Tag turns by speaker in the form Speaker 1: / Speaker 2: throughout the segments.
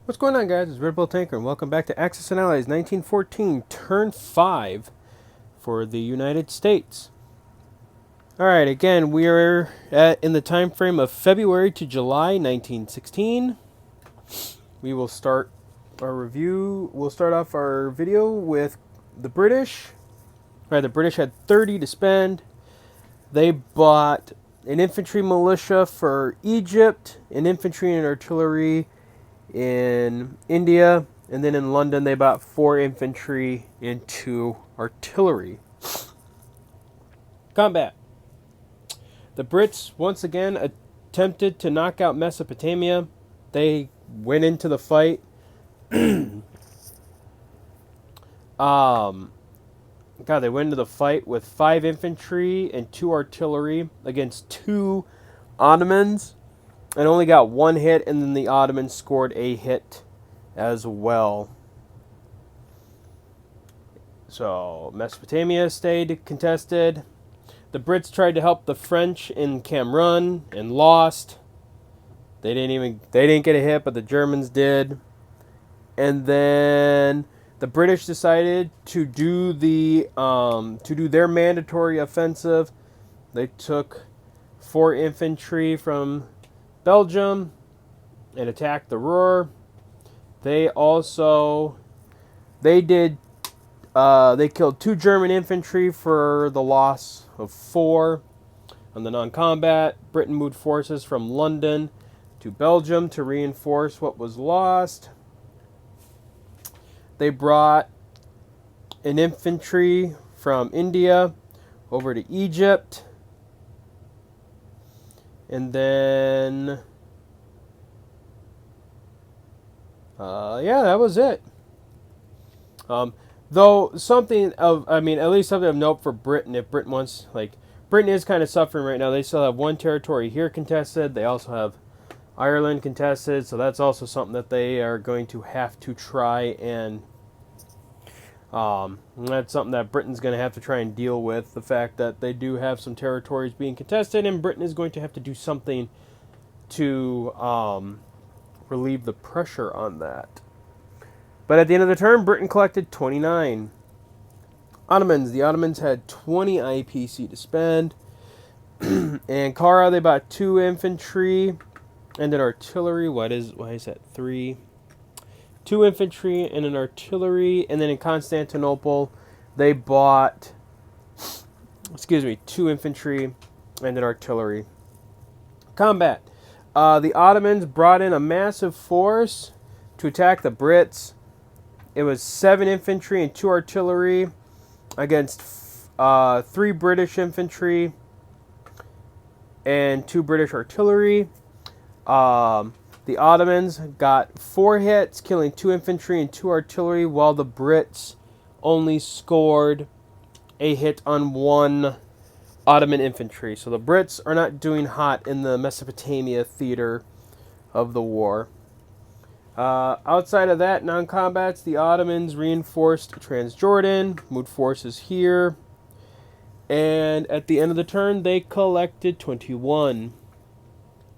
Speaker 1: What's going on, guys? It's Red Bull Tanker, and welcome back to Axis and Allies 1914, Turn 5 for the United States. Alright, again, we are in the time frame of February to July 1916. We will start our review. We'll start off our video with the British. Alright, the British had 30 to spend. They bought an infantry militia for Egypt, an infantry and artillery in India, and then in London they bought 4 infantry and 2 artillery. Combat. The Brits once again attempted to knock out Mesopotamia. They went into the fight. They went into the fight with 5 infantry and 2 artillery against 2 Ottomans, and only got 1 hit, and then the Ottomans scored a hit as well. So Mesopotamia stayed contested. The Brits tried to help the French in Cameroon and lost. They didn't get a hit, but the Germans did. And then the British decided to do their mandatory offensive. They took 4 infantry from Belgium and attacked the Ruhr. They killed 2 German infantry for the loss of 4. On the non-combat, Britain moved forces from London to Belgium to reinforce what was lost. They brought an infantry from India over to Egypt. And then, that was it. Though something of, at least something of note for Britain, if Britain wants, Britain is kind of suffering right now. They still have 1 territory here contested. They also have Ireland contested, so that's also something that they are going to have to try and, that's something that Britain's going to have to try and deal with, the fact that they do have some territories being contested, and Britain is going to have to do something to relieve the pressure on that. But at the end of the turn, Britain collected 29. The Ottomans had 20 IPC to spend. And Kara, they bought 2 infantry and an artillery. Why is that 3? 2 infantry and an artillery. And then in Constantinople, they bought 2 infantry and an artillery. Combat. The Ottomans brought in a massive force to attack the Brits. It was 7 infantry and 2 artillery against 3 British infantry and 2 British artillery. The Ottomans got 4 hits, killing 2 infantry and 2 artillery, while the Brits only scored a hit on 1 Ottoman infantry. So the Brits are not doing hot in the Mesopotamia theater of the war. Outside of that, non-combats, the Ottomans reinforced Transjordan, moved forces here, and at the end of the turn, they collected 21.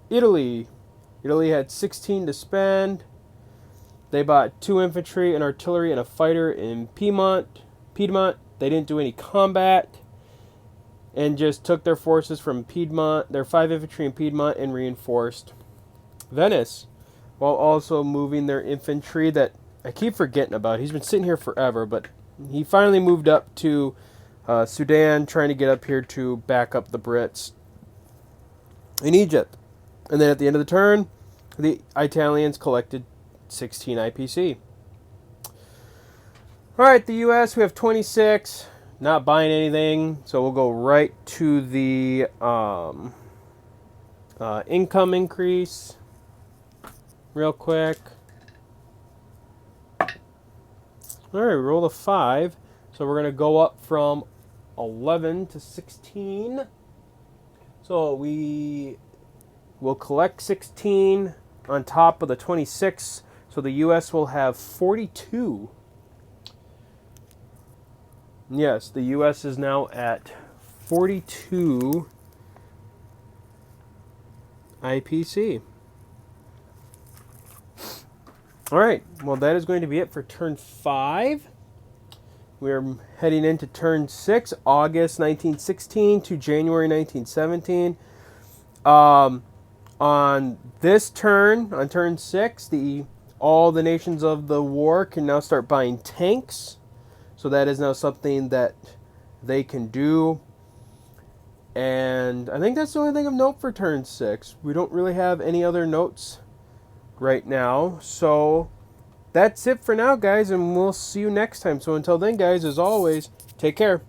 Speaker 1: Italy had 16 to spend. They bought 2 infantry, an artillery, and a fighter in Piedmont. They didn't do any combat, and just took their forces from Piedmont, their 5 infantry in Piedmont, and reinforced Venice, while also moving their infantry that I keep forgetting about. He's been sitting here forever, but he finally moved up to Sudan, trying to get up here to back up the Brits in Egypt. And then at the end of the turn, the Italians collected 16 IPC. Alright, the U.S., we have 26. Not buying anything, so we'll go right to the income increase real quick. Alright, roll a 5. So we're going to go up from 11 to 16. So we will collect 16 on top of the 26. So the U.S. will have 42. Yes, the U.S. is now at 42 IPC. All right, well, that is going to be it for turn 5. We're heading into turn 6, August 1916 to January 1917. On this turn, on turn 6, all the nations of the war can now start buying tanks. So that is now something that they can do. And I think that's the only thing of note for turn 6. We don't really have any other notes right now. So that's it for now, guys, and we'll see you next time. So until then, guys, as always, take care.